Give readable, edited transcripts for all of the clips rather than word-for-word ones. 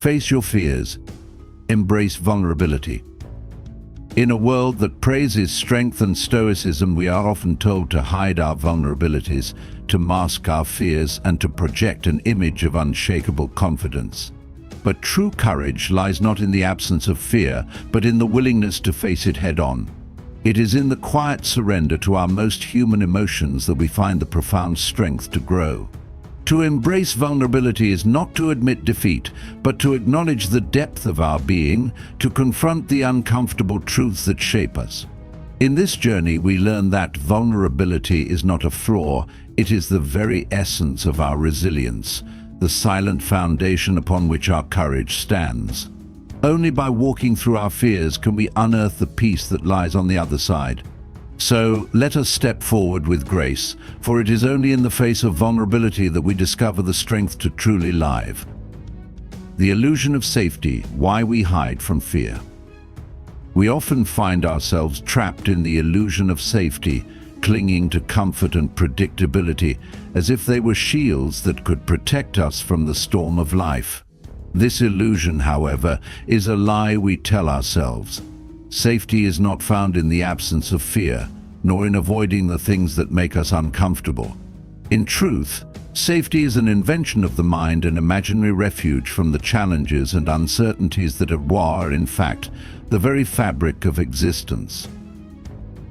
Face your fears. Embrace vulnerability. In a world that praises strength and stoicism, we are often told to hide our vulnerabilities, to mask our fears, and to project an image of unshakable confidence. But true courage lies not in the absence of fear, but in the willingness to face it head-on. It is in the quiet surrender to our most human emotions that we find the profound strength to grow. To embrace vulnerability is not to admit defeat, but to acknowledge the depth of our being, to confront the uncomfortable truths that shape us. In this journey, we learn that vulnerability is not a flaw, it is the very essence of our resilience, the silent foundation upon which our courage stands. Only by walking through our fears can we unearth the peace that lies on the other side. So, let us step forward with grace, for it is only in the face of vulnerability that we discover the strength to truly live. The illusion of safety, why we hide from fear. We often find ourselves trapped in the illusion of safety, clinging to comfort and predictability, as if they were shields that could protect us from the storm of life. This illusion, however, is a lie we tell ourselves. Safety is not found in the absence of fear, nor in avoiding the things that make us uncomfortable. In truth, safety is an invention of the mind, an imaginary refuge from the challenges and uncertainties that are, in fact, the very fabric of existence.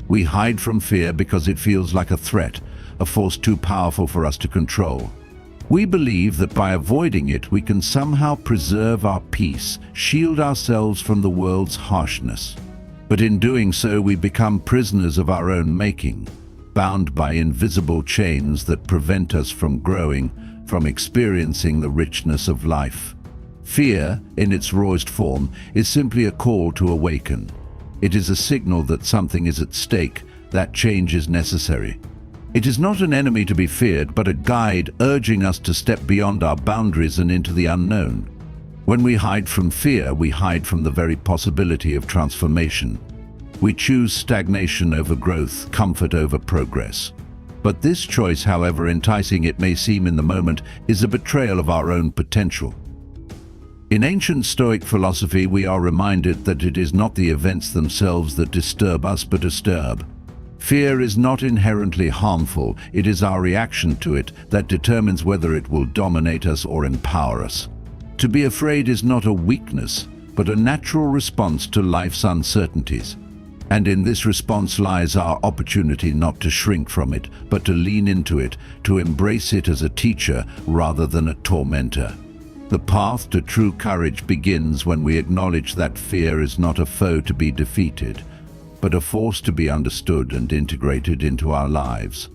We hide from fear because it feels like a threat, a force too powerful for us to control. We believe that by avoiding it, we can somehow preserve our peace, shield ourselves from the world's harshness. But in doing so, we become prisoners of our own making, bound by invisible chains that prevent us from growing, from experiencing the richness of life. Fear, in its rawest form, is simply a call to awaken. It is a signal that something is at stake, that change is necessary. It is not an enemy to be feared, but a guide urging us to step beyond our boundaries and into the unknown. When we hide from fear, we hide from the very possibility of transformation. We choose stagnation over growth, comfort over progress. But this choice, however enticing it may seem in the moment, is a betrayal of our own potential. In ancient Stoic philosophy, we are reminded that it is not the events themselves that disturb us but disturb. Fear is not inherently harmful, it is our reaction to it that determines whether it will dominate us or empower us. To be afraid is not a weakness, but a natural response to life's uncertainties. And in this response lies our opportunity not to shrink from it, but to lean into it, to embrace it as a teacher rather than a tormentor. The path to true courage begins when we acknowledge that fear is not a foe to be defeated, but a force to be understood and integrated into our lives.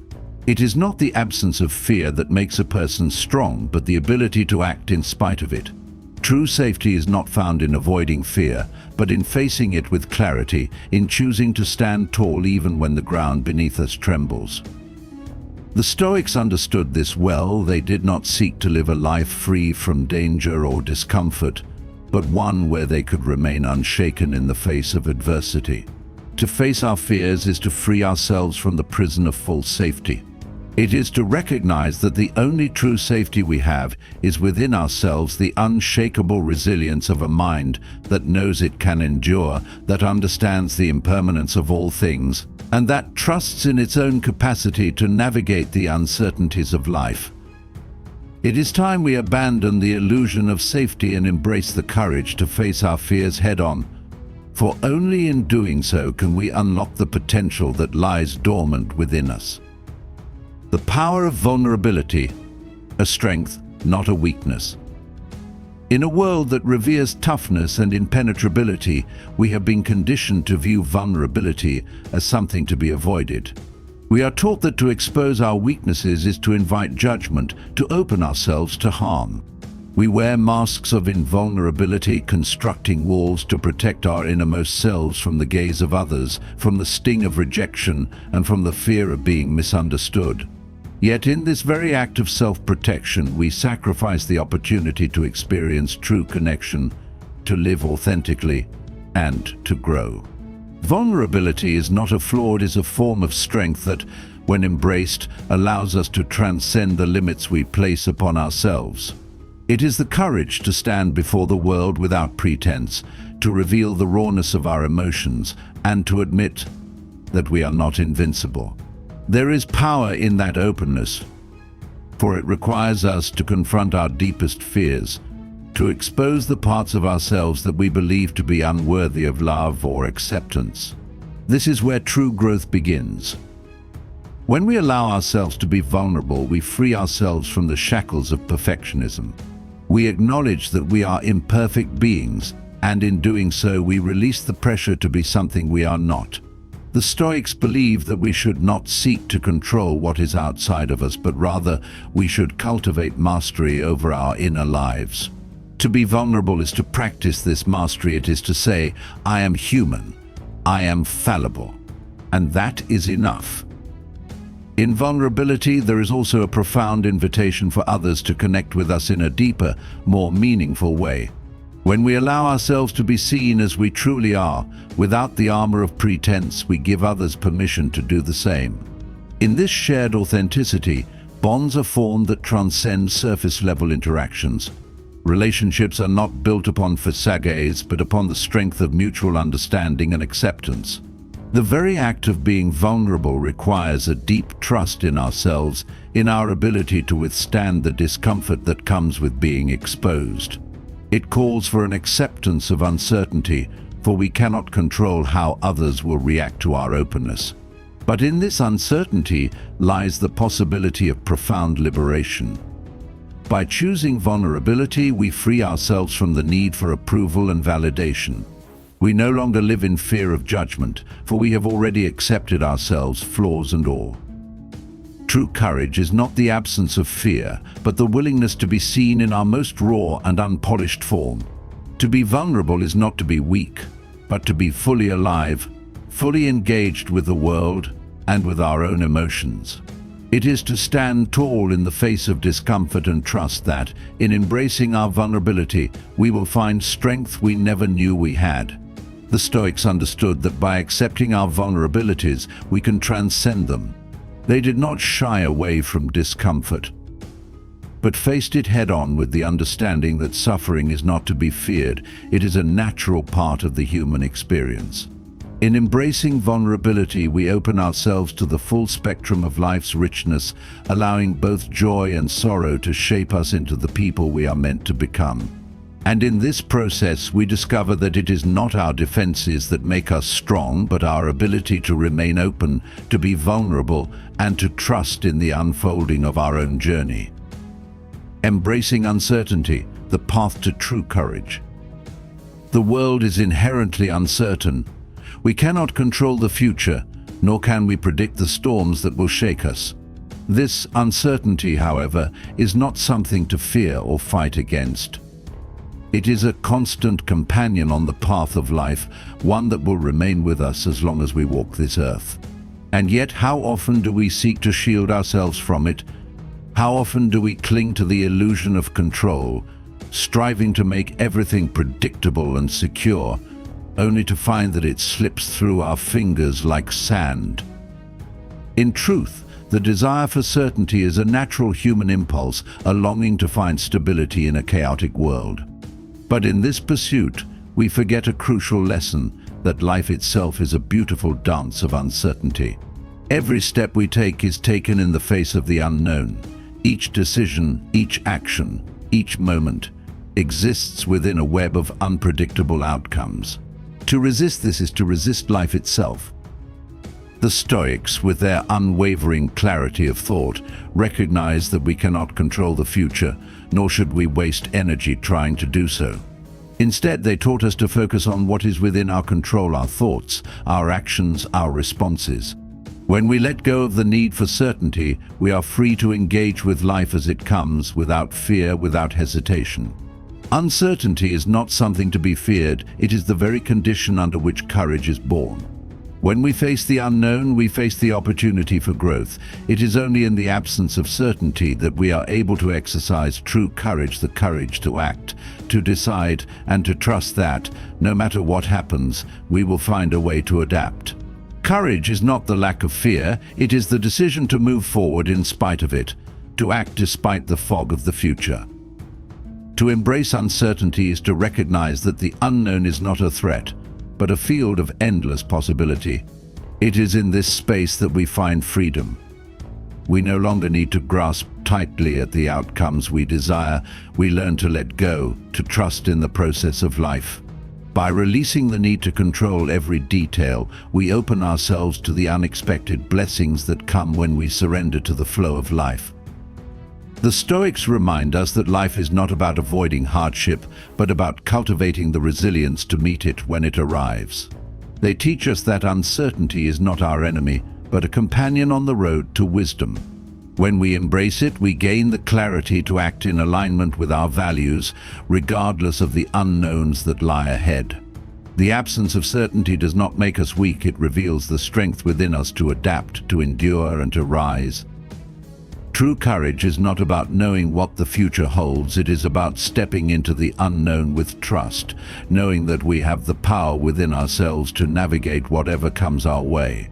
It is not the absence of fear that makes a person strong, but the ability to act in spite of it. True safety is not found in avoiding fear, but in facing it with clarity, in choosing to stand tall even when the ground beneath us trembles. The Stoics understood this well. They did not seek to live a life free from danger or discomfort, but one where they could remain unshaken in the face of adversity. To face our fears is to free ourselves from the prison of false safety. It is to recognize that the only true safety we have is within ourselves, the unshakable resilience of a mind that knows it can endure, that understands the impermanence of all things, and that trusts in its own capacity to navigate the uncertainties of life. It is time we abandon the illusion of safety and embrace the courage to face our fears head-on. For only in doing so can we unlock the potential that lies dormant within us. The power of vulnerability, a strength, not a weakness. In a world that reveres toughness and impenetrability, we have been conditioned to view vulnerability as something to be avoided. We are taught that to expose our weaknesses is to invite judgment, to open ourselves to harm. We wear masks of invulnerability, constructing walls to protect our innermost selves from the gaze of others, from the sting of rejection, and from the fear of being misunderstood. Yet in this very act of self-protection, we sacrifice the opportunity to experience true connection, to live authentically, and to grow. Vulnerability is not a flaw, it is a form of strength that, when embraced, allows us to transcend the limits we place upon ourselves. It is the courage to stand before the world without pretense, to reveal the rawness of our emotions, and to admit that we are not invincible. There is power in that openness, for it requires us to confront our deepest fears, to expose the parts of ourselves that we believe to be unworthy of love or acceptance. This is where true growth begins. When we allow ourselves to be vulnerable, we free ourselves from the shackles of perfectionism. We acknowledge that we are imperfect beings, and in doing so, we release the pressure to be something we are not. The Stoics believe that we should not seek to control what is outside of us, but rather we should cultivate mastery over our inner lives. To be vulnerable is to practice this mastery. It is to say, I am human, I am fallible, and that is enough. In vulnerability, there is also a profound invitation for others to connect with us in a deeper, more meaningful way. When we allow ourselves to be seen as we truly are, without the armor of pretense, we give others permission to do the same. In this shared authenticity, bonds are formed that transcend surface-level interactions. Relationships are not built upon facades, but upon the strength of mutual understanding and acceptance. The very act of being vulnerable requires a deep trust in ourselves, in our ability to withstand the discomfort that comes with being exposed. It calls for an acceptance of uncertainty, for we cannot control how others will react to our openness. But in this uncertainty lies the possibility of profound liberation. By choosing vulnerability, we free ourselves from the need for approval and validation. We no longer live in fear of judgment, for we have already accepted ourselves, flaws and all. True courage is not the absence of fear, but the willingness to be seen in our most raw and unpolished form. To be vulnerable is not to be weak, but to be fully alive, fully engaged with the world and with our own emotions. It is to stand tall in the face of discomfort and trust that, in embracing our vulnerability, we will find strength we never knew we had. The Stoics understood that by accepting our vulnerabilities, we can transcend them. They did not shy away from discomfort, but faced it head-on with the understanding that suffering is not to be feared. It is a natural part of the human experience. In embracing vulnerability, we open ourselves to the full spectrum of life's richness, allowing both joy and sorrow to shape us into the people we are meant to become. And in this process, we discover that it is not our defenses that make us strong, but our ability to remain open, to be vulnerable, and to trust in the unfolding of our own journey. Embracing uncertainty, the path to true courage. The world is inherently uncertain. We cannot control the future, nor can we predict the storms that will shake us. This uncertainty, however, is not something to fear or fight against. It is a constant companion on the path of life, one that will remain with us as long as we walk this earth. And yet, how often do we seek to shield ourselves from it? How often do we cling to the illusion of control, striving to make everything predictable and secure, only to find that it slips through our fingers like sand? In truth, the desire for certainty is a natural human impulse, a longing to find stability in a chaotic world. But in this pursuit, we forget a crucial lesson, that life itself is a beautiful dance of uncertainty. Every step we take is taken in the face of the unknown. Each decision, each action, each moment exists within a web of unpredictable outcomes. To resist this is to resist life itself. The Stoics, with their unwavering clarity of thought, recognize that we cannot control the future, nor should we waste energy trying to do so. Instead, they taught us to focus on what is within our control: our thoughts, our actions, our responses. When we let go of the need for certainty, we are free to engage with life as it comes, without fear, without hesitation. Uncertainty is not something to be feared, it is the very condition under which courage is born. When we face the unknown, we face the opportunity for growth. It is only in the absence of certainty that we are able to exercise true courage, the courage to act, to decide, and to trust that, no matter what happens, we will find a way to adapt. Courage is not the lack of fear, it is the decision to move forward in spite of it, to act despite the fog of the future. To embrace uncertainty is to recognize that the unknown is not a threat, but a field of endless possibility. It is in this space that we find freedom. We no longer need to grasp tightly at the outcomes we desire. We learn to let go, to trust in the process of life. By releasing the need to control every detail, we open ourselves to the unexpected blessings that come when we surrender to the flow of life. The Stoics remind us that life is not about avoiding hardship, but about cultivating the resilience to meet it when it arrives. They teach us that uncertainty is not our enemy, but a companion on the road to wisdom. When we embrace it, we gain the clarity to act in alignment with our values, regardless of the unknowns that lie ahead. The absence of certainty does not make us weak, it reveals the strength within us to adapt, to endure, and to rise. True courage is not about knowing what the future holds, it is about stepping into the unknown with trust, knowing that we have the power within ourselves to navigate whatever comes our way.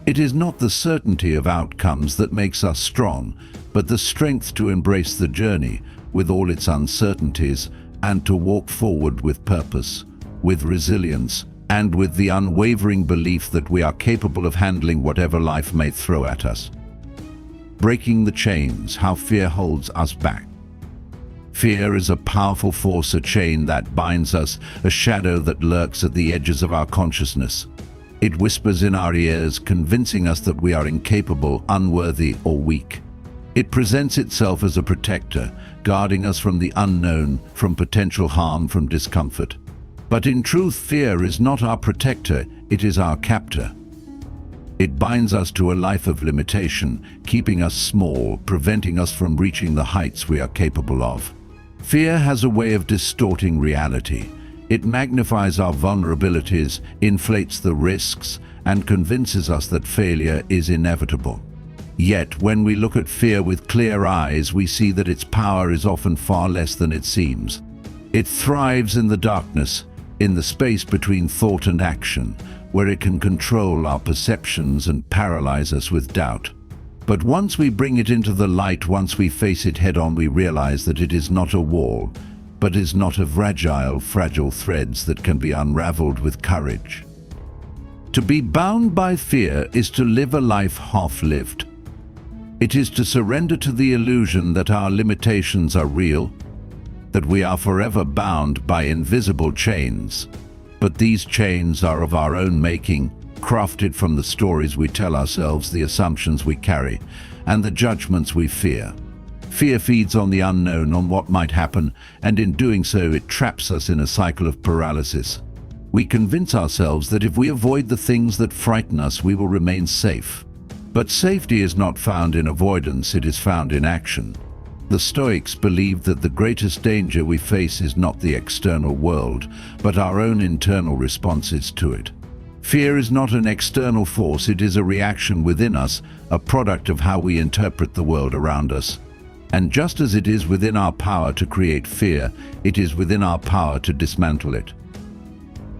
It is not the certainty of outcomes that makes us strong, but the strength to embrace the journey with all its uncertainties and to walk forward with purpose, with resilience, and with the unwavering belief that we are capable of handling whatever life may throw at us. Breaking the chains, how fear holds us back. Fear is a powerful force, a chain that binds us, a shadow that lurks at the edges of our consciousness. It whispers in our ears, convincing us that we are incapable, unworthy, or weak. It presents itself as a protector, guarding us from the unknown, from potential harm, from discomfort. But in truth, fear is not our protector, it is our captor. It binds us to a life of limitation, keeping us small, preventing us from reaching the heights we are capable of. Fear has a way of distorting reality. It magnifies our vulnerabilities, inflates the risks, and convinces us that failure is inevitable. Yet, when we look at fear with clear eyes, we see that its power is often far less than it seems. It thrives in the darkness, in the space between thought and action, where it can control our perceptions and paralyze us with doubt. But once we bring it into the light, once we face it head-on, we realize that it is not a wall, but is not of fragile threads that can be unraveled with courage. To be bound by fear is to live a life half-lived. It is to surrender to the illusion that our limitations are real, that we are forever bound by invisible chains. But these chains are of our own making, crafted from the stories we tell ourselves, the assumptions we carry, and the judgments we fear. Fear feeds on the unknown, on what might happen, and in doing so it traps us in a cycle of paralysis. We convince ourselves that if we avoid the things that frighten us, we will remain safe. But safety is not found in avoidance, it is found in action. The Stoics believed that the greatest danger we face is not the external world, but our own internal responses to it. Fear is not an external force, it is a reaction within us, a product of how we interpret the world around us. And just as it is within our power to create fear, it is within our power to dismantle it.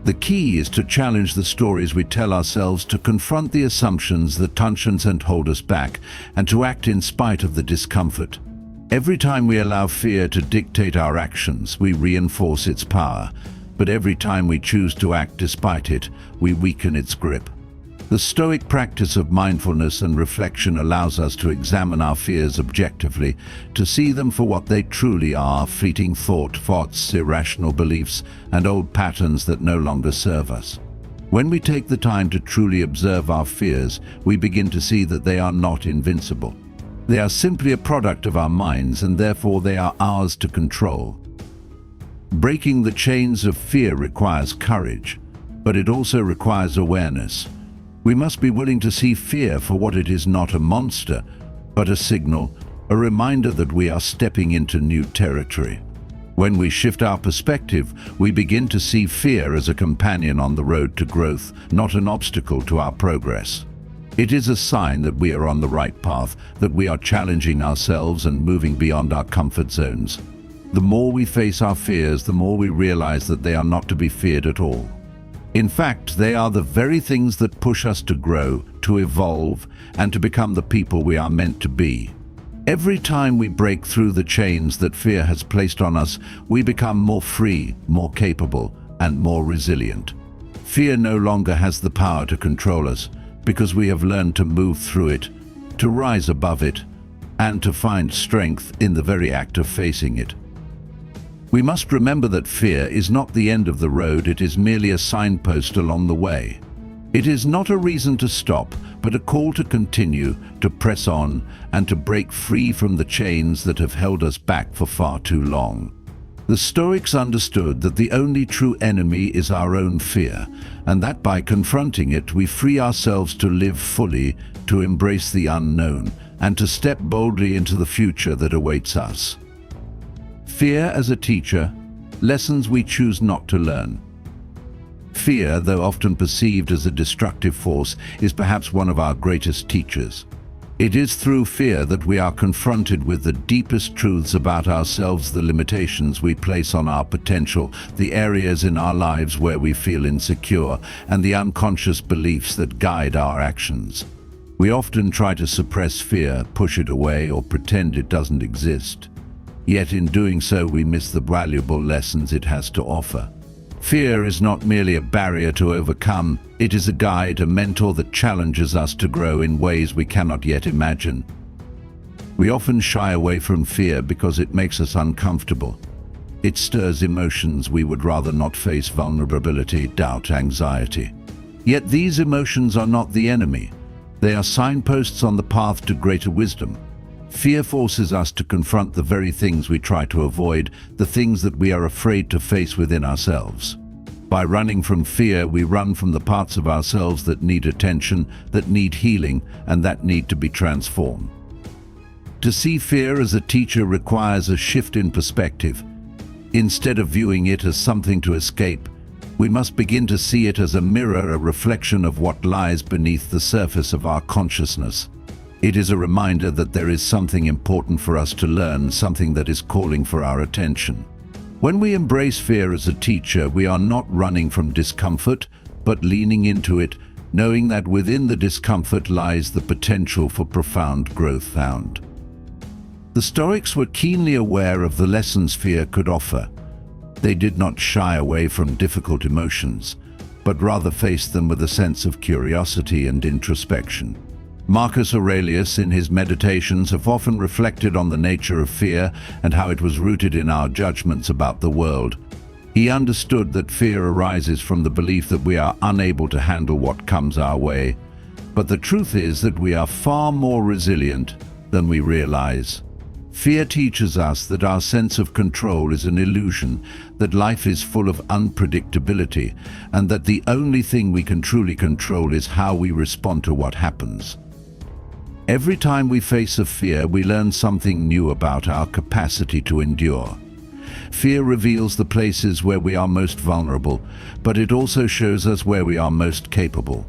The key is to challenge the stories we tell ourselves, to confront the assumptions that tension and hold us back, and to act in spite of the discomfort. Every time we allow fear to dictate our actions, we reinforce its power. But every time we choose to act despite it, we weaken its grip. The Stoic practice of mindfulness and reflection allows us to examine our fears objectively, to see them for what they truly are: fleeting thoughts, irrational beliefs, and old patterns that no longer serve us. When we take the time to truly observe our fears, we begin to see that they are not invincible. They are simply a product of our minds, and therefore they are ours to control. Breaking the chains of fear requires courage, but it also requires awareness. We must be willing to see fear for what it is: not a monster, but a signal, a reminder that we are stepping into new territory. When we shift our perspective, we begin to see fear as a companion on the road to growth, not an obstacle to our progress. It is a sign that we are on the right path, that we are challenging ourselves and moving beyond our comfort zones. The more we face our fears, the more we realize that they are not to be feared at all. In fact, they are the very things that push us to grow, to evolve, and to become the people we are meant to be. Every time we break through the chains that fear has placed on us, we become more free, more capable, and more resilient. Fear no longer has the power to control us, because we have learned to move through it, to rise above it, and to find strength in the very act of facing it. We must remember that fear is not the end of the road, it is merely a signpost along the way. It is not a reason to stop, but a call to continue, to press on, and to break free from the chains that have held us back for far too long. The Stoics understood that the only true enemy is our own fear, and that by confronting it we free ourselves to live fully, to embrace the unknown, and to step boldly into the future that awaits us. Fear as a teacher, lessons we choose not to learn. Fear, though often perceived as a destructive force, is perhaps one of our greatest teachers. It is through fear that we are confronted with the deepest truths about ourselves, the limitations we place on our potential, the areas in our lives where we feel insecure, and the unconscious beliefs that guide our actions. We often try to suppress fear, push it away, or pretend it doesn't exist. Yet in doing so, we miss the valuable lessons it has to offer. Fear is not merely a barrier to overcome, it is a guide, a mentor that challenges us to grow in ways we cannot yet imagine. We often shy away from fear because it makes us uncomfortable. It stirs emotions we would rather not face: vulnerability, doubt, anxiety. Yet these emotions are not the enemy. They are signposts on the path to greater wisdom. Fear forces us to confront the very things we try to avoid, the things that we are afraid to face within ourselves. By running from fear, we run from the parts of ourselves that need attention, that need healing, and that need to be transformed. To see fear as a teacher requires a shift in perspective. Instead of viewing it as something to escape, we must begin to see it as a mirror, a reflection of what lies beneath the surface of our consciousness. It is a reminder that there is something important for us to learn, something that is calling for our attention. When we embrace fear as a teacher, we are not running from discomfort, but leaning into it, knowing that within the discomfort lies the potential for profound growth found. The Stoics were keenly aware of the lessons fear could offer. They did not shy away from difficult emotions, but rather faced them with a sense of curiosity and introspection. Marcus Aurelius, in his Meditations, have often reflected on the nature of fear and how it was rooted in our judgments about the world. He understood that fear arises from the belief that we are unable to handle what comes our way. But the truth is that we are far more resilient than we realize. Fear teaches us that our sense of control is an illusion, that life is full of unpredictability, and that the only thing we can truly control is how we respond to what happens. Every time we face a fear, we learn something new about our capacity to endure. Fear reveals the places where we are most vulnerable, but it also shows us where we are most capable.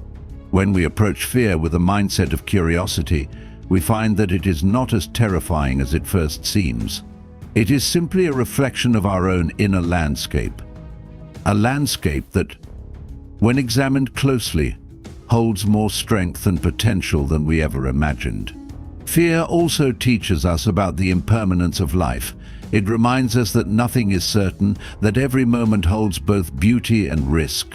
When we approach fear with a mindset of curiosity, we find that it is not as terrifying as it first seems. It is simply a reflection of our own inner landscape. A landscape that, when examined closely, holds more strength and potential than we ever imagined. Fear also teaches us about the impermanence of life. It reminds us that nothing is certain, that every moment holds both beauty and risk.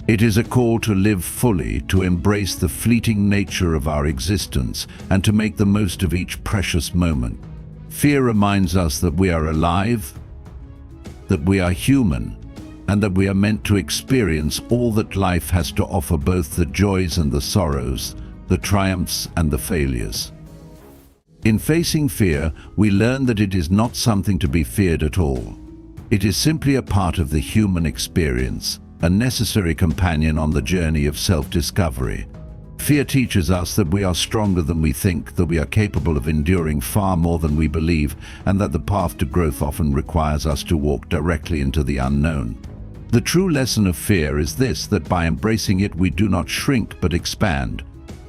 It is a call to live fully, to embrace the fleeting nature of our existence, and to make the most of each precious moment. Fear reminds us that we are alive, that we are human, and that we are meant to experience all that life has to offer, both the joys and the sorrows, the triumphs and the failures. In facing fear, we learn that it is not something to be feared at all. It is simply a part of the human experience, a necessary companion on the journey of self-discovery. Fear teaches us that we are stronger than we think, that we are capable of enduring far more than we believe, and that the path to growth often requires us to walk directly into the unknown. The true lesson of fear is this: that by embracing it, we do not shrink but expand.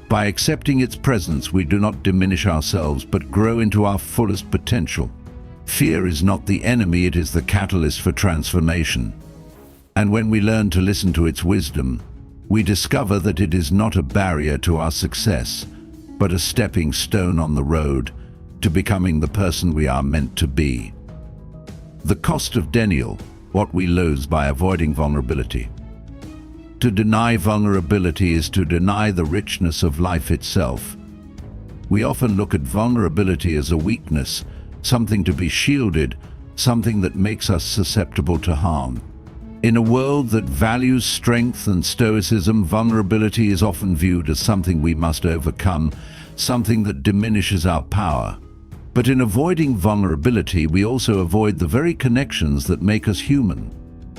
By accepting its presence, we do not diminish ourselves but grow into our fullest potential. Fear is not the enemy, it is the catalyst for transformation. And when we learn to listen to its wisdom, we discover that it is not a barrier to our success, but a stepping stone on the road, to becoming the person we are meant to be. The cost of denial, what we lose by avoiding vulnerability. To deny vulnerability is to deny the richness of life itself. We often look at vulnerability as a weakness, something to be shielded, something that makes us susceptible to harm. In a world that values strength and stoicism, vulnerability is often viewed as something we must overcome, something that diminishes our power. But in avoiding vulnerability, we also avoid the very connections that make us human.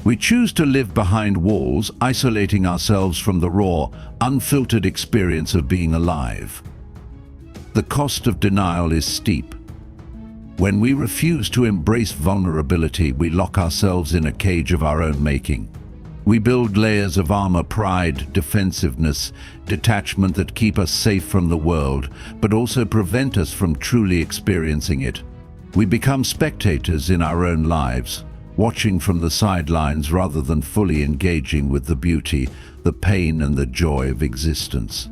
We choose to live behind walls, isolating ourselves from the raw, unfiltered experience of being alive. The cost of denial is steep. When we refuse to embrace vulnerability, we lock ourselves in a cage of our own making. We build layers of armor, pride, defensiveness, detachment that keep us safe from the world, but also prevent us from truly experiencing it. We become spectators in our own lives, watching from the sidelines rather than fully engaging with the beauty, the pain, and the joy of existence.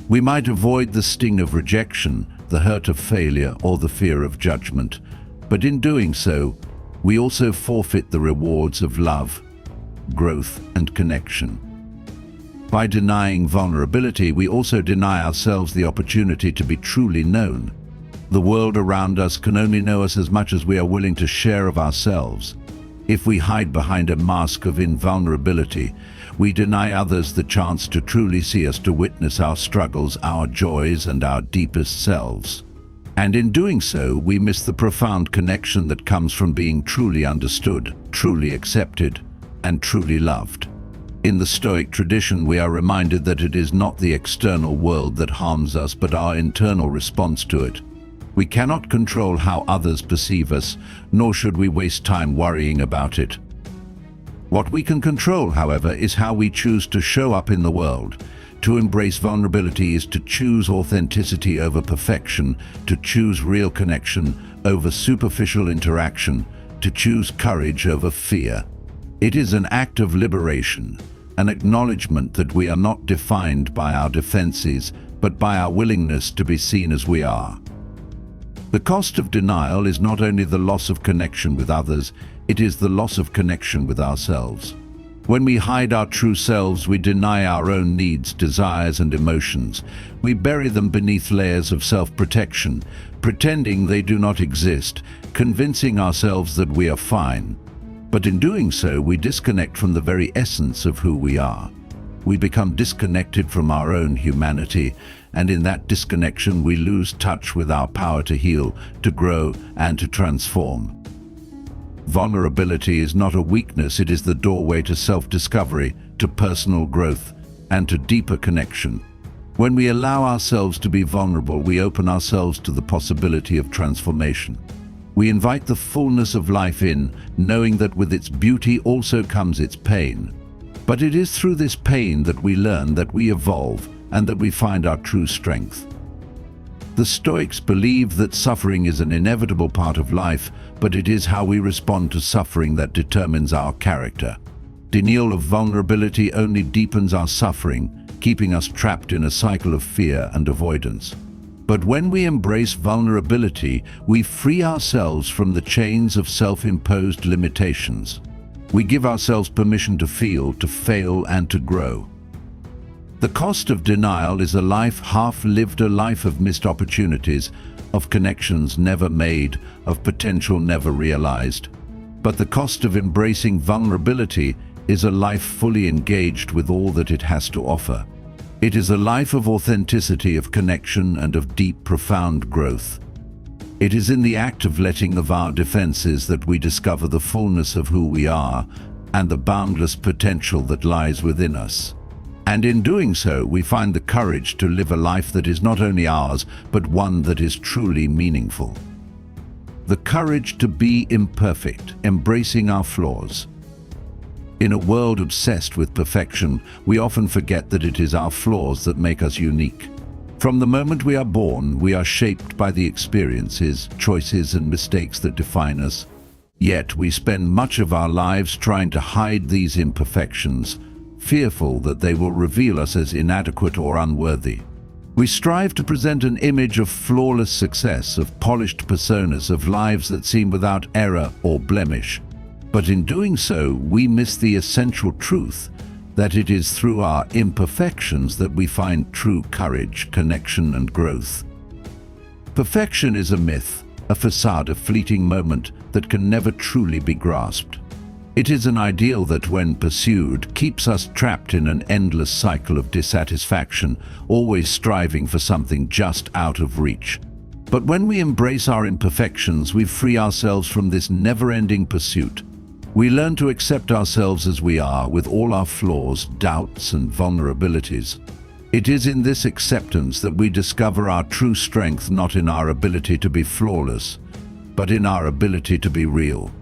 We might avoid the sting of rejection, the hurt of failure, or the fear of judgment, but in doing so, we also forfeit the rewards of love, growth, and connection. By denying vulnerability, we also deny ourselves the opportunity to be truly known. The world around us can only know us as much as we are willing to share of ourselves. If we hide behind a mask of invulnerability, we deny others the chance to truly see us, to witness our struggles, our joys, and our deepest selves. And in doing so, we miss the profound connection that comes from being truly understood, truly accepted, and truly loved. In the Stoic tradition, we are reminded that it is not the external world that harms us, but our internal response to it. We cannot control how others perceive us, nor should we waste time worrying about it. What we can control, however, is how we choose to show up in the world. To embrace vulnerability is to choose authenticity over perfection, to choose real connection over superficial interaction, to choose courage over fear. It is an act of liberation, an acknowledgement that we are not defined by our defenses, but by our willingness to be seen as we are. The cost of denial is not only the loss of connection with others, it is the loss of connection with ourselves. When we hide our true selves, we deny our own needs, desires, and emotions. We bury them beneath layers of self-protection, pretending they do not exist, convincing ourselves that we are fine. But in doing so, we disconnect from the very essence of who we are. We become disconnected from our own humanity, and in that disconnection we lose touch with our power to heal, to grow, and to transform. Vulnerability is not a weakness, it is the doorway to self-discovery, to personal growth, and to deeper connection. When we allow ourselves to be vulnerable, we open ourselves to the possibility of transformation. We invite the fullness of life in, knowing that with its beauty also comes its pain. But it is through this pain that we learn, that we evolve, and that we find our true strength. The Stoics believe that suffering is an inevitable part of life, but it is how we respond to suffering that determines our character. Denial of vulnerability only deepens our suffering, keeping us trapped in a cycle of fear and avoidance. But when we embrace vulnerability, we free ourselves from the chains of self-imposed limitations. We give ourselves permission to feel, to fail, and to grow. The cost of denial is a life half-lived, a life of missed opportunities, of connections never made, of potential never realized. But the cost of embracing vulnerability is a life fully engaged with all that it has to offer. It is a life of authenticity, of connection, and of deep, profound growth. It is in the act of letting go of our defenses that we discover the fullness of who we are and the boundless potential that lies within us. And in doing so, we find the courage to live a life that is not only ours, but one that is truly meaningful. The courage to be imperfect, embracing our flaws. In a world obsessed with perfection, we often forget that it is our flaws that make us unique. From the moment we are born, we are shaped by the experiences, choices, and mistakes that define us. Yet we spend much of our lives trying to hide these imperfections, fearful that they will reveal us as inadequate or unworthy. We strive to present an image of flawless success, of polished personas, of lives that seem without error or blemish. But in doing so, we miss the essential truth that it is through our imperfections that we find true courage, connection, and growth. Perfection is a myth, a facade, a fleeting moment that can never truly be grasped. It is an ideal that, when pursued, keeps us trapped in an endless cycle of dissatisfaction, always striving for something just out of reach. But when we embrace our imperfections, we free ourselves from this never-ending pursuit. We learn to accept ourselves as we are, with all our flaws, doubts, and vulnerabilities. It is in this acceptance that we discover our true strength, not in our ability to be flawless, but in our ability to be real.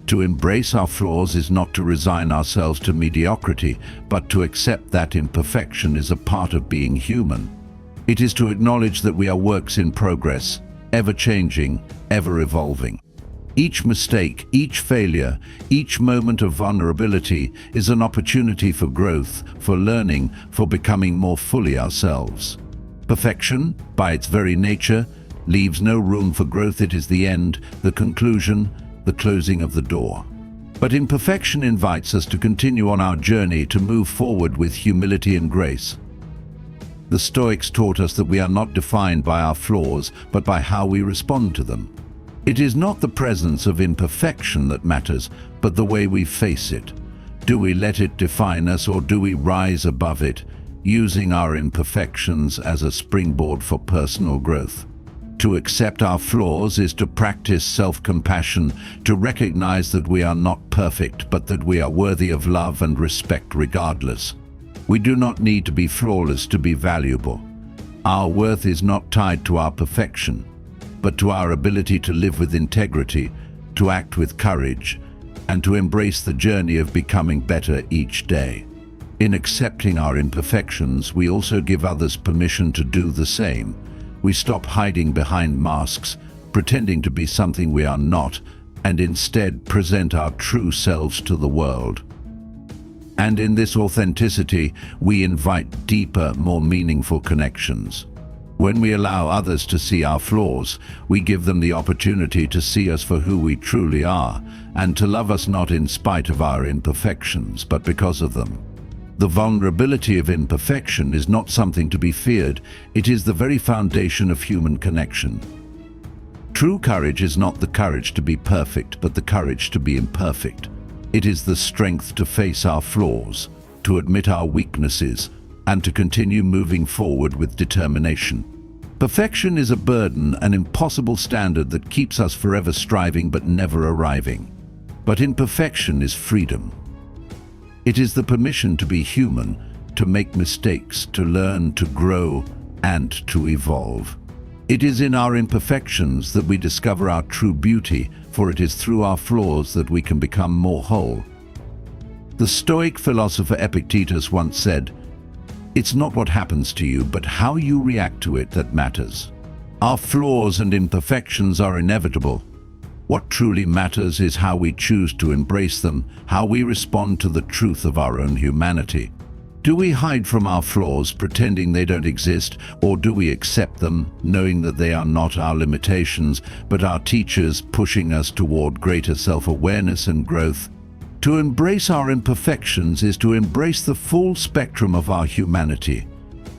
To embrace our flaws is not to resign ourselves to mediocrity, but to accept that imperfection is a part of being human. It is to acknowledge that we are works in progress, ever-changing, ever-evolving. Each mistake, each failure, each moment of vulnerability is an opportunity for growth, for learning, for becoming more fully ourselves. Perfection, by its very nature, leaves no room for growth. It is the end, the conclusion, the closing of the door. But imperfection invites us to continue on our journey, to move forward with humility and grace. The Stoics taught us that we are not defined by our flaws, but by how we respond to them. It is not the presence of imperfection that matters, but the way we face it. Do we let it define us, or do we rise above it, using our imperfections as a springboard for personal growth? To accept our flaws is to practice self-compassion, to recognize that we are not perfect, but that we are worthy of love and respect regardless. We do not need to be flawless to be valuable. Our worth is not tied to our perfection, but to our ability to live with integrity, to act with courage, and to embrace the journey of becoming better each day. In accepting our imperfections, we also give others permission to do the same. We stop hiding behind masks, pretending to be something we are not, and instead present our true selves to the world. And in this authenticity, we invite deeper, more meaningful connections. When we allow others to see our flaws, we give them the opportunity to see us for who we truly are, and to love us not in spite of our imperfections, but because of them. The vulnerability of imperfection is not something to be feared. It is the very foundation of human connection. True courage is not the courage to be perfect, but the courage to be imperfect. It is the strength to face our flaws, to admit our weaknesses, and to continue moving forward with determination. Perfection is a burden, an impossible standard that keeps us forever striving but never arriving. But imperfection is freedom. It is the permission to be human, to make mistakes, to learn, to grow, and to evolve. It is in our imperfections that we discover our true beauty, for it is through our flaws that we can become more whole. The Stoic philosopher Epictetus once said, "It's not what happens to you, but how you react to it that matters." Our flaws and imperfections are inevitable. What truly matters is how we choose to embrace them, how we respond to the truth of our own humanity. Do we hide from our flaws, pretending they don't exist, or do we accept them, knowing that they are not our limitations, but our teachers, pushing us toward greater self-awareness and growth? To embrace our imperfections is to embrace the full spectrum of our humanity.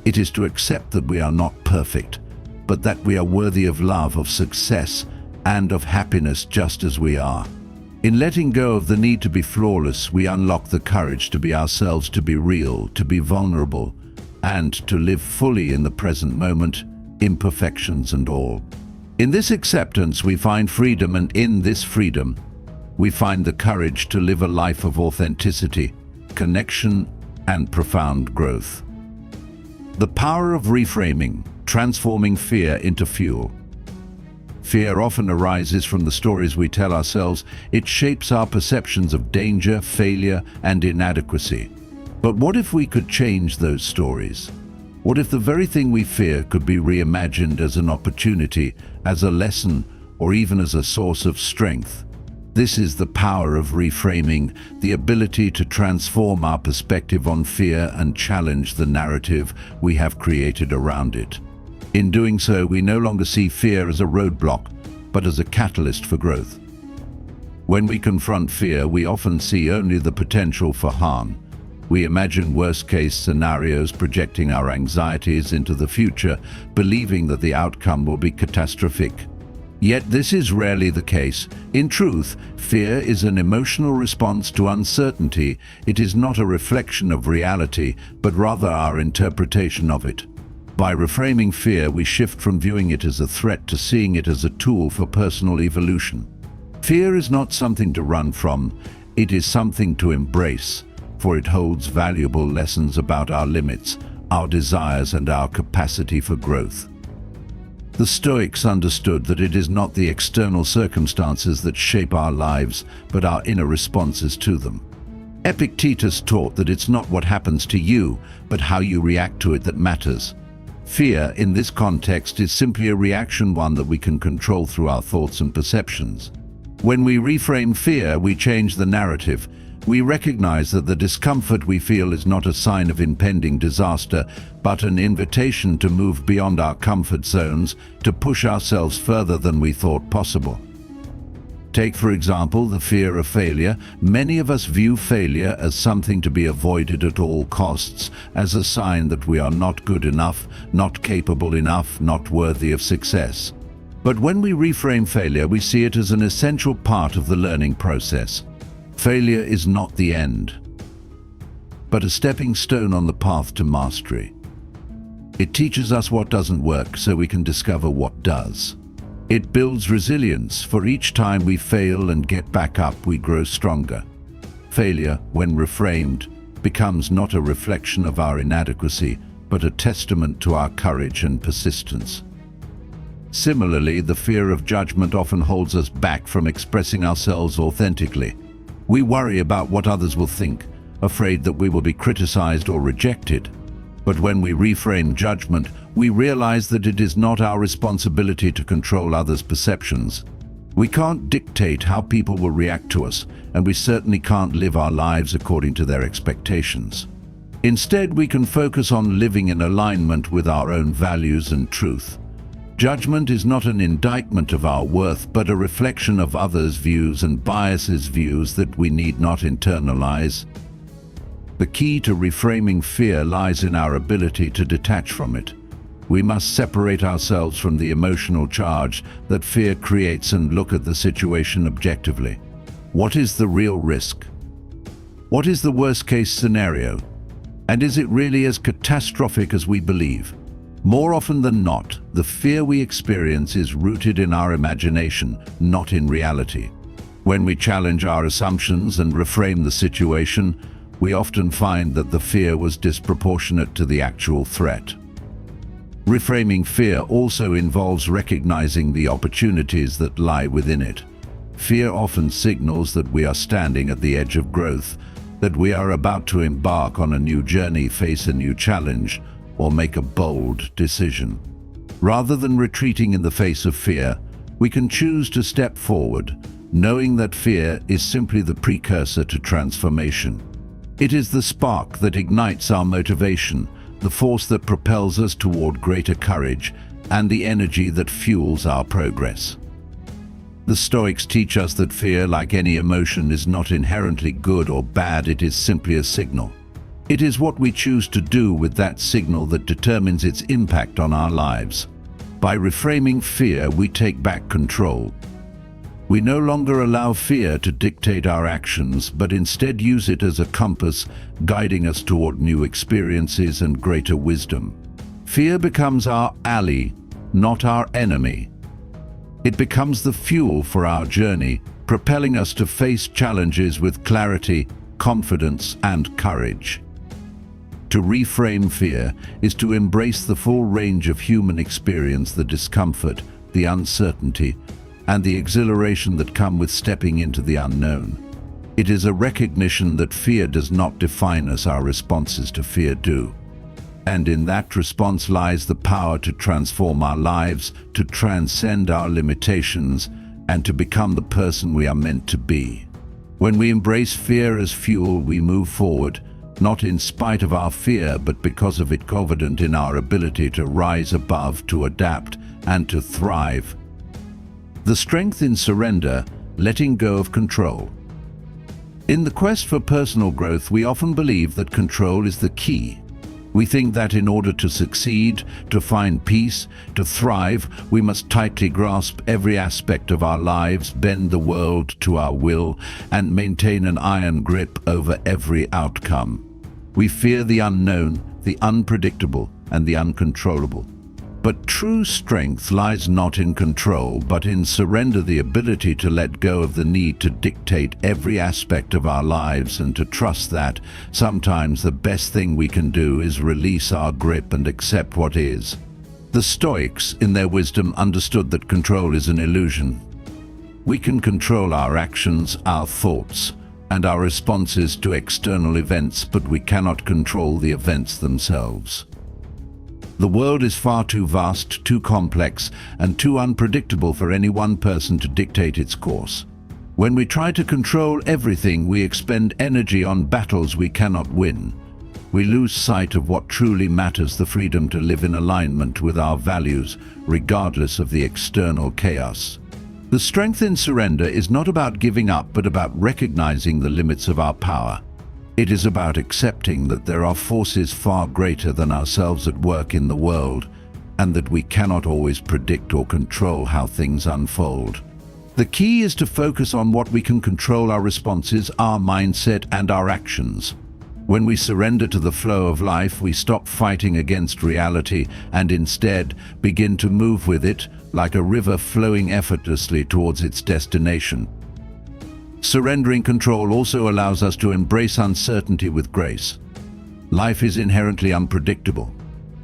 It is to accept that we are not perfect, but that we are worthy of love, of success, and of happiness just as we are. In letting go of the need to be flawless, we unlock the courage to be ourselves, to be real, to be vulnerable, and to live fully in the present moment, imperfections and all. In this acceptance, we find freedom, and in this freedom, we find the courage to live a life of authenticity, connection, and profound growth. The power of reframing, transforming fear into fuel. Fear often arises from the stories we tell ourselves. It shapes our perceptions of danger, failure, and inadequacy. But what if we could change those stories? What if the very thing we fear could be reimagined as an opportunity, as a lesson, or even as a source of strength? This is the power of reframing, the ability to transform our perspective on fear and challenge the narrative we have created around it. In doing so, we no longer see fear as a roadblock, but as a catalyst for growth. When we confront fear, we often see only the potential for harm. We imagine worst-case scenarios, projecting our anxieties into the future, believing that the outcome will be catastrophic. Yet this is rarely the case. In truth, fear is an emotional response to uncertainty. It is not a reflection of reality, but rather our interpretation of it. By reframing fear, we shift from viewing it as a threat to seeing it as a tool for personal evolution. Fear is not something to run from, it is something to embrace, for it holds valuable lessons about our limits, our desires, and our capacity for growth. The Stoics understood that it is not the external circumstances that shape our lives, but our inner responses to them. Epictetus taught that it's not what happens to you, but how you react to it that matters. Fear, in this context, is simply a reaction, one that we can control through our thoughts and perceptions. When we reframe fear, we change the narrative. We recognize that the discomfort we feel is not a sign of impending disaster, but an invitation to move beyond our comfort zones, to push ourselves further than we thought possible. Take, for example, the fear of failure. Many of us view failure as something to be avoided at all costs, as a sign that we are not good enough, not capable enough, not worthy of success. But when we reframe failure, we see it as an essential part of the learning process. Failure is not the end, but a stepping stone on the path to mastery. It teaches us what doesn't work so we can discover what does. It builds resilience. For each time we fail and get back up, we grow stronger. Failure, when reframed, becomes not a reflection of our inadequacy, but a testament to our courage and persistence. Similarly, the fear of judgment often holds us back from expressing ourselves authentically. We worry about what others will think, afraid that we will be criticized or rejected. But when we reframe judgment, we realize that it is not our responsibility to control others' perceptions. We can't dictate how people will react to us, and we certainly can't live our lives according to their expectations. Instead, we can focus on living in alignment with our own values and truth. Judgment is not an indictment of our worth, but a reflection of others' views and biases, views that we need not internalize. The key to reframing fear lies in our ability to detach from it. We must separate ourselves from the emotional charge that fear creates and look at the situation objectively. What is the real risk? What is the worst-case scenario? And is it really as catastrophic as we believe? More often than not, the fear we experience is rooted in our imagination, not in reality. When we challenge our assumptions and reframe the situation, we often find that the fear was disproportionate to the actual threat. Reframing fear also involves recognizing the opportunities that lie within it. Fear often signals that we are standing at the edge of growth, that we are about to embark on a new journey, face a new challenge, or make a bold decision. Rather than retreating in the face of fear, we can choose to step forward, knowing that fear is simply the precursor to transformation. It is the spark that ignites our motivation, the force that propels us toward greater courage, and the energy that fuels our progress. The Stoics teach us that fear, like any emotion, is not inherently good or bad. It is simply a signal. It is what we choose to do with that signal that determines its impact on our lives. By reframing fear, we take back control. We no longer allow fear to dictate our actions, but instead use it as a compass, guiding us toward new experiences and greater wisdom. Fear becomes our ally, not our enemy. It becomes the fuel for our journey, propelling us to face challenges with clarity, confidence, and courage. To reframe fear is to embrace the full range of human experience, the discomfort, the uncertainty, and the exhilaration that come with stepping into the unknown. It is a recognition that fear does not define us, our responses to fear do. And in that response lies the power to transform our lives, to transcend our limitations, and to become the person we are meant to be. When we embrace fear as fuel, we move forward, not in spite of our fear, but because of it, confident in our ability to rise above, to adapt, and to thrive. The strength in surrender, letting go of control. In the quest for personal growth, we often believe that control is the key. We think that in order to succeed, to find peace, to thrive, we must tightly grasp every aspect of our lives, bend the world to our will, and maintain an iron grip over every outcome. We fear the unknown, the unpredictable, and the uncontrollable. But true strength lies not in control, but in surrender, the ability to let go of the need to dictate every aspect of our lives and to trust that sometimes the best thing we can do is release our grip and accept what is. The Stoics, in their wisdom, understood that control is an illusion. We can control our actions, our thoughts, and our responses to external events, but we cannot control the events themselves. The world is far too vast, too complex, and too unpredictable for any one person to dictate its course. When we try to control everything, we expend energy on battles we cannot win. We lose sight of what truly matters: the freedom to live in alignment with our values, regardless of the external chaos. The strength in surrender is not about giving up, but about recognizing the limits of our power. It is about accepting that there are forces far greater than ourselves at work in the world, and that we cannot always predict or control how things unfold. The key is to focus on what we can control: our responses, our mindset, and our actions. When we surrender to the flow of life, we stop fighting against reality and instead begin to move with it, like a river flowing effortlessly towards its destination. Surrendering control also allows us to embrace uncertainty with grace. Life is inherently unpredictable.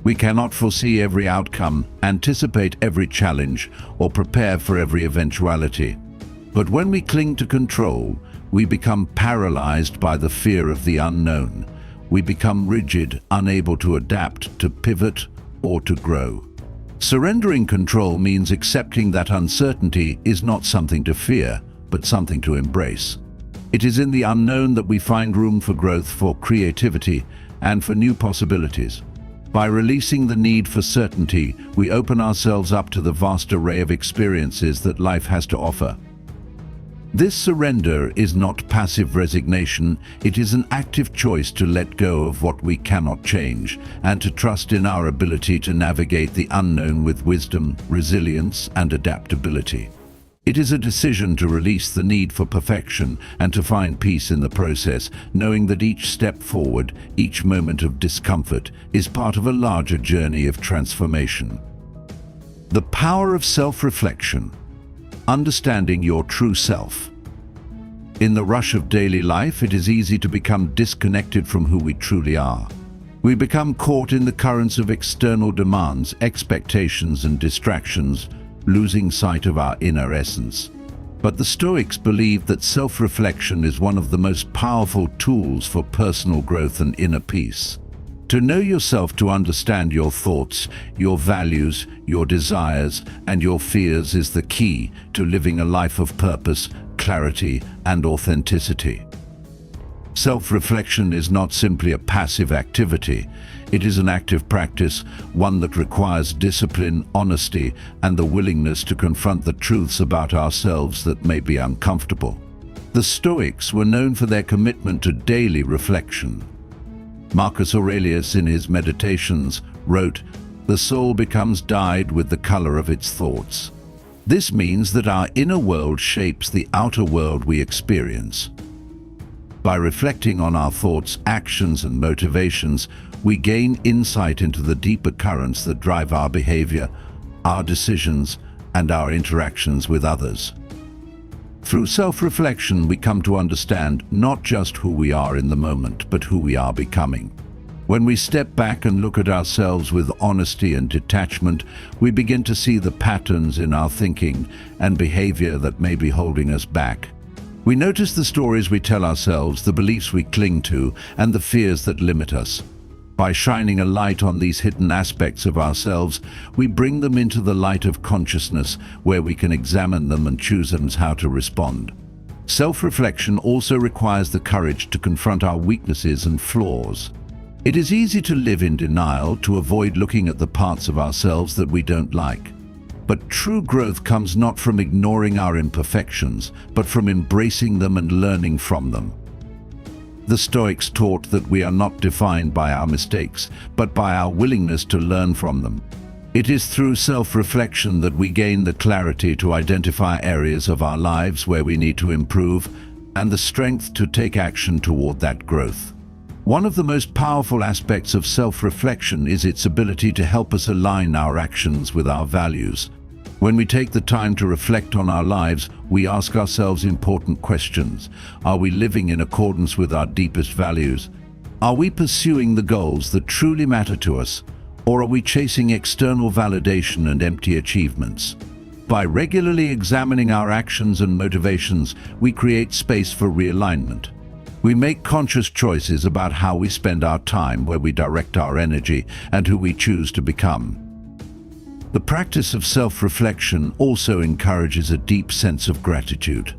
We cannot foresee every outcome, anticipate every challenge, or prepare for every eventuality. But when we cling to control, we become paralyzed by the fear of the unknown. We become rigid, unable to adapt, to pivot, or to grow. Surrendering control means accepting that uncertainty is not something to fear, but something to embrace. It is in the unknown that we find room for growth, for creativity, and for new possibilities. By releasing the need for certainty, we open ourselves up to the vast array of experiences that life has to offer. This surrender is not passive resignation, it is an active choice to let go of what we cannot change, and to trust in our ability to navigate the unknown with wisdom, resilience, and adaptability. It is a decision to release the need for perfection and to find peace in the process, knowing that each step forward, each moment of discomfort, is part of a larger journey of transformation. The power of self-reflection. Understanding your true self. In the rush of daily life, it is easy to become disconnected from who we truly are. We become caught in the currents of external demands, expectations, and distractions, losing sight of our inner essence. But the Stoics believed that self-reflection is one of the most powerful tools for personal growth and inner peace. To know yourself, to understand your thoughts, your values, your desires, and your fears is the key to living a life of purpose, clarity, and authenticity. Self-reflection is not simply a passive activity. It is an active practice, one that requires discipline, honesty, and the willingness to confront the truths about ourselves that may be uncomfortable. The Stoics were known for their commitment to daily reflection. Marcus Aurelius, in his Meditations, wrote, "The soul becomes dyed with the color of its thoughts." This means that our inner world shapes the outer world we experience. By reflecting on our thoughts, actions, and motivations, we gain insight into the deeper currents that drive our behavior, our decisions, and our interactions with others. Through self-reflection, we come to understand not just who we are in the moment, but who we are becoming. When we step back and look at ourselves with honesty and detachment, we begin to see the patterns in our thinking and behavior that may be holding us back. We notice the stories we tell ourselves, the beliefs we cling to, and the fears that limit us. By shining a light on these hidden aspects of ourselves, we bring them into the light of consciousness, where we can examine them and choose how to respond. Self-reflection also requires the courage to confront our weaknesses and flaws. It is easy to live in denial, to avoid looking at the parts of ourselves that we don't like. But true growth comes not from ignoring our imperfections, but from embracing them and learning from them. The Stoics taught that we are not defined by our mistakes, but by our willingness to learn from them. It is through self-reflection that we gain the clarity to identify areas of our lives where we need to improve, and the strength to take action toward that growth. One of the most powerful aspects of self-reflection is its ability to help us align our actions with our values. When we take the time to reflect on our lives, we ask ourselves important questions. Are we living in accordance with our deepest values? Are we pursuing the goals that truly matter to us? Or are we chasing external validation and empty achievements? By regularly examining our actions and motivations, we create space for realignment. We make conscious choices about how we spend our time, where we direct our energy, and who we choose to become. The practice of self-reflection also encourages a deep sense of gratitude.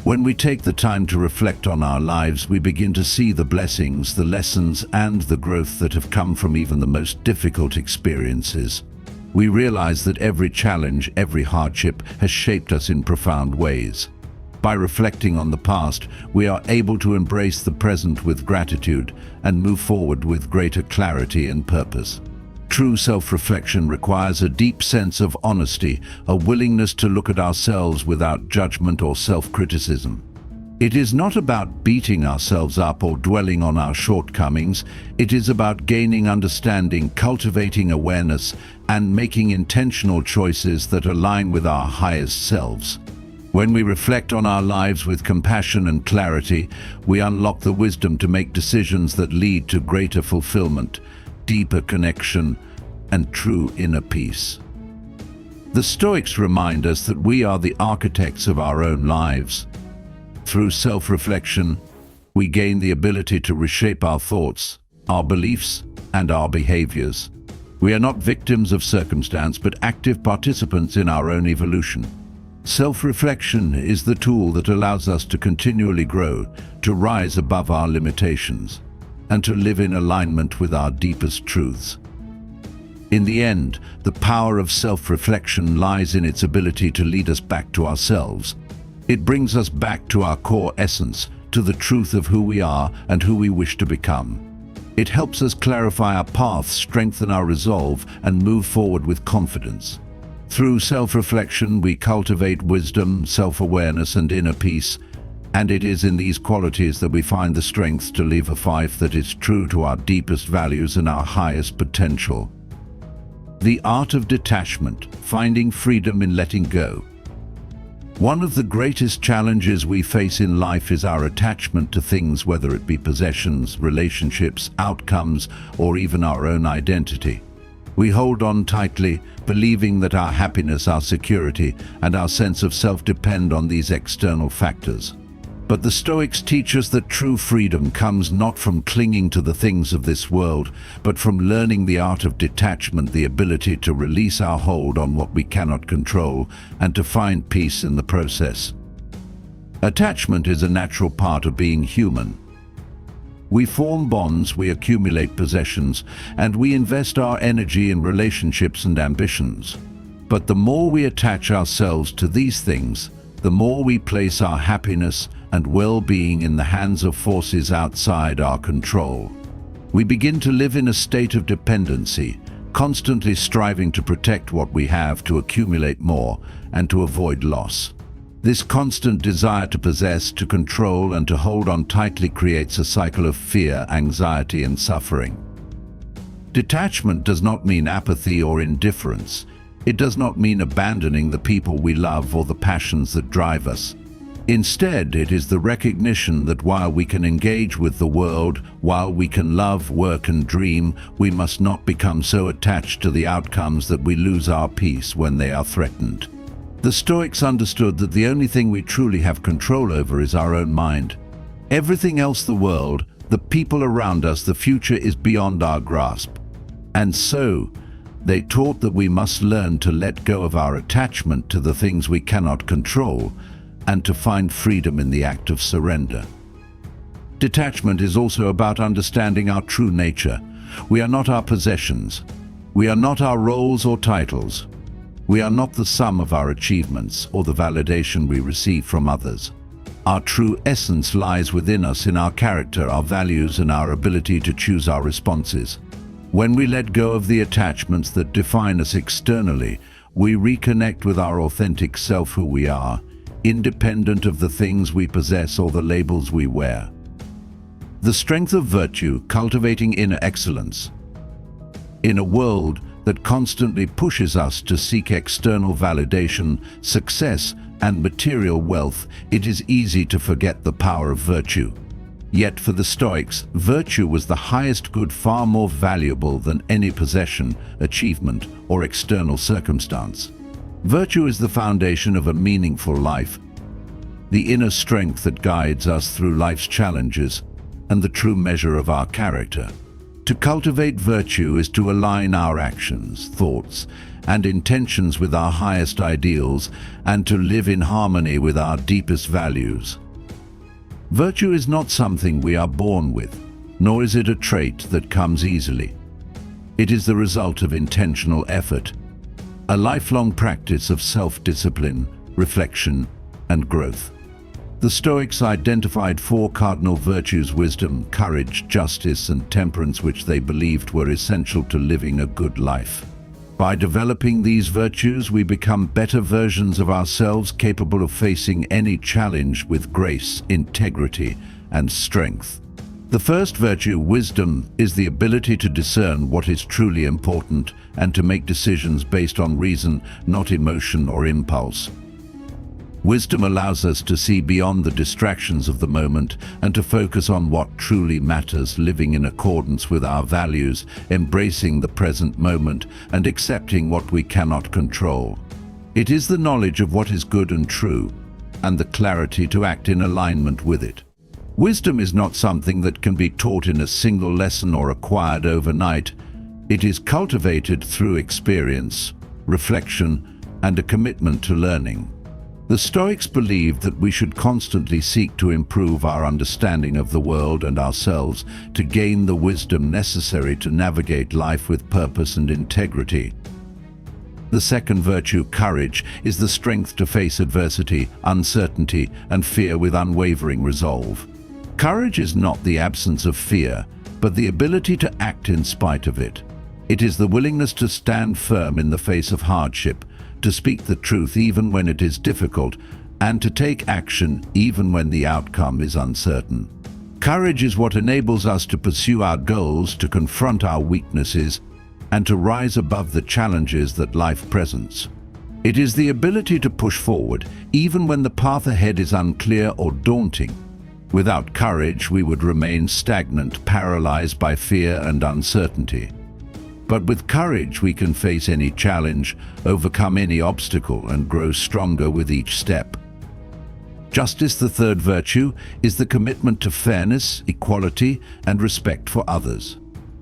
When we take the time to reflect on our lives, we begin to see the blessings, the lessons, and the growth that have come from even the most difficult experiences. We realize that every challenge, every hardship has shaped us in profound ways. By reflecting on the past, we are able to embrace the present with gratitude and move forward with greater clarity and purpose. True self-reflection requires a deep sense of honesty, a willingness to look at ourselves without judgment or self-criticism. It is not about beating ourselves up or dwelling on our shortcomings. It is about gaining understanding, cultivating awareness, and making intentional choices that align with our highest selves. When we reflect on our lives with compassion and clarity, we unlock the wisdom to make decisions that lead to greater fulfillment, deeper connection, and true inner peace. The Stoics remind us that we are the architects of our own lives. Through self-reflection, we gain the ability to reshape our thoughts, our beliefs, and our behaviors. We are not victims of circumstance, but active participants in our own evolution. Self-reflection is the tool that allows us to continually grow, to rise above our limitations, and to live in alignment with our deepest truths. In the end, the power of self-reflection lies in its ability to lead us back to ourselves. It brings us back to our core essence, to the truth of who we are and who we wish to become. It helps us clarify our path, strengthen our resolve, and move forward with confidence. Through self-reflection, we cultivate wisdom, self-awareness, and inner peace, and it is in these qualities that we find the strength to live a life that is true to our deepest values and our highest potential. The art of detachment, finding freedom in letting go. One of the greatest challenges we face in life is our attachment to things, whether it be possessions, relationships, outcomes, or even our own identity. We hold on tightly, believing that our happiness, our security, and our sense of self depend on these external factors. But the Stoics teach us that true freedom comes not from clinging to the things of this world, but from learning the art of detachment, the ability to release our hold on what we cannot control, and to find peace in the process. Attachment is a natural part of being human. We form bonds, we accumulate possessions, and we invest our energy in relationships and ambitions. But the more we attach ourselves to these things, the more we place our happiness and well-being in the hands of forces outside our control. We begin to live in a state of dependency, constantly striving to protect what we have, to accumulate more, and to avoid loss. This constant desire to possess, to control, and to hold on tightly creates a cycle of fear, anxiety, and suffering. Detachment does not mean apathy or indifference. It does not mean abandoning the people we love or the passions that drive us. Instead, it is the recognition that while we can engage with the world, while we can love, work, and dream, we must not become so attached to the outcomes that we lose our peace when they are threatened. The Stoics understood that the only thing we truly have control over is our own mind. Everything else, the world, the people around us, the future is beyond our grasp. And so, they taught that we must learn to let go of our attachment to the things we cannot control and to find freedom in the act of surrender. Detachment is also about understanding our true nature. We are not our possessions. We are not our roles or titles. We are not the sum of our achievements or the validation we receive from others. Our true essence lies within us, in our character, our values, and our ability to choose our responses. When we let go of the attachments that define us externally, we reconnect with our authentic self, who we are, independent of the things we possess or the labels we wear. The strength of virtue, cultivating inner excellence. In a world that constantly pushes us to seek external validation, success, and material wealth, it is easy to forget the power of virtue. Yet for the Stoics, virtue was the highest good, far more valuable than any possession, achievement, or external circumstance. Virtue is the foundation of a meaningful life, the inner strength that guides us through life's challenges, and the true measure of our character. To cultivate virtue is to align our actions, thoughts, and intentions with our highest ideals, and to live in harmony with our deepest values. Virtue is not something we are born with, nor is it a trait that comes easily. It is the result of intentional effort, a lifelong practice of self-discipline, reflection, and growth. The Stoics identified 4 cardinal virtues: wisdom, courage, justice, and temperance, which they believed were essential to living a good life. By developing these virtues, we become better versions of ourselves, capable of facing any challenge with grace, integrity, and strength. The first virtue, wisdom, is the ability to discern what is truly important and to make decisions based on reason, not emotion or impulse. Wisdom allows us to see beyond the distractions of the moment and to focus on what truly matters, living in accordance with our values, embracing the present moment, and accepting what we cannot control. It is the knowledge of what is good and true, and the clarity to act in alignment with it. Wisdom is not something that can be taught in a single lesson or acquired overnight. It is cultivated through experience, reflection, and a commitment to learning. The Stoics believed that we should constantly seek to improve our understanding of the world and ourselves to gain the wisdom necessary to navigate life with purpose and integrity. The second virtue, courage, is the strength to face adversity, uncertainty, and fear with unwavering resolve. Courage is not the absence of fear, but the ability to act in spite of it. It is the willingness to stand firm in the face of hardship, to speak the truth even when it is difficult, and to take action even when the outcome is uncertain. Courage is what enables us to pursue our goals, to confront our weaknesses, and to rise above the challenges that life presents. It is the ability to push forward, even when the path ahead is unclear or daunting. Without courage, we would remain stagnant, paralyzed by fear and uncertainty. But with courage, we can face any challenge, overcome any obstacle, and grow stronger with each step. Justice, the third virtue, is the commitment to fairness, equality, and respect for others.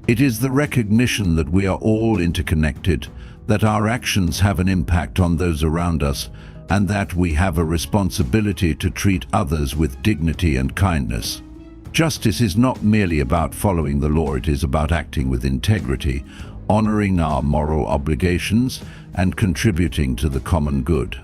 It is the recognition that we are all interconnected, that our actions have an impact on those around us, and that we have a responsibility to treat others with dignity and kindness. Justice is not merely about following the law, it is about acting with integrity, honoring our moral obligations, and contributing to the common good.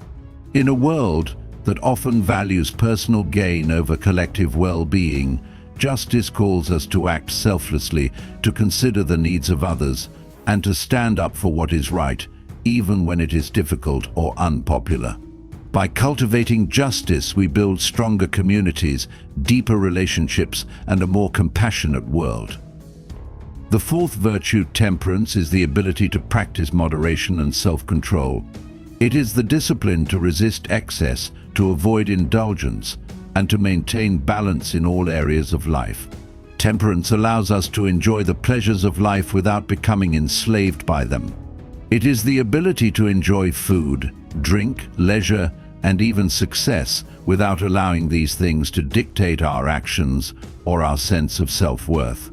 In a world that often values personal gain over collective well-being, justice calls us to act selflessly, to consider the needs of others, and to stand up for what is right, even when it is difficult or unpopular. By cultivating justice, we build stronger communities, deeper relationships, and a more compassionate world. The fourth virtue, temperance, is the ability to practice moderation and self-control. It is the discipline to resist excess, to avoid indulgence, and to maintain balance in all areas of life. Temperance allows us to enjoy the pleasures of life without becoming enslaved by them. It is the ability to enjoy food, drink, leisure, and even success without allowing these things to dictate our actions or our sense of self-worth.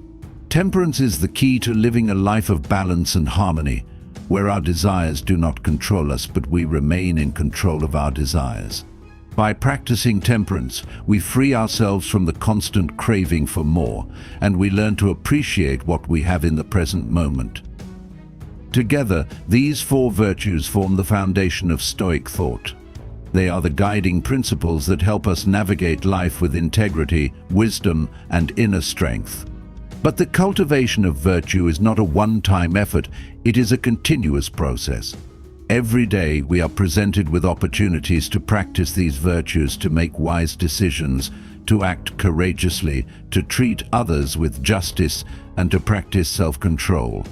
Temperance is the key to living a life of balance and harmony, where our desires do not control us, but we remain in control of our desires. By practicing temperance, we free ourselves from the constant craving for more, and we learn to appreciate what we have in the present moment. Together, these four virtues form the foundation of Stoic thought. They are the guiding principles that help us navigate life with integrity, wisdom, and inner strength. But the cultivation of virtue is not a one-time effort, it is a continuous process. Every day we are presented with opportunities to practice these virtues, to make wise decisions, to act courageously, to treat others with justice, and to practice self-control.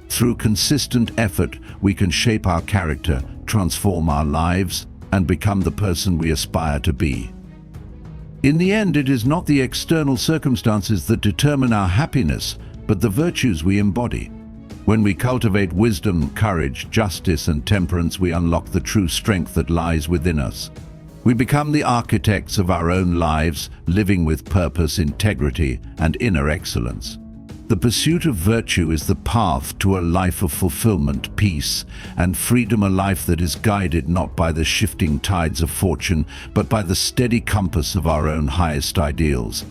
Through consistent effort, we can shape our character, transform our lives, and become the person we aspire to be. In the end, it is not the external circumstances that determine our happiness, but the virtues we embody. When we cultivate wisdom, courage, justice, and temperance, we unlock the true strength that lies within us. We become the architects of our own lives, living with purpose, integrity, and inner excellence. The pursuit of virtue is the path to a life of fulfillment, peace, and freedom, a life that is guided not by the shifting tides of fortune, but by the steady compass of our own highest ideals.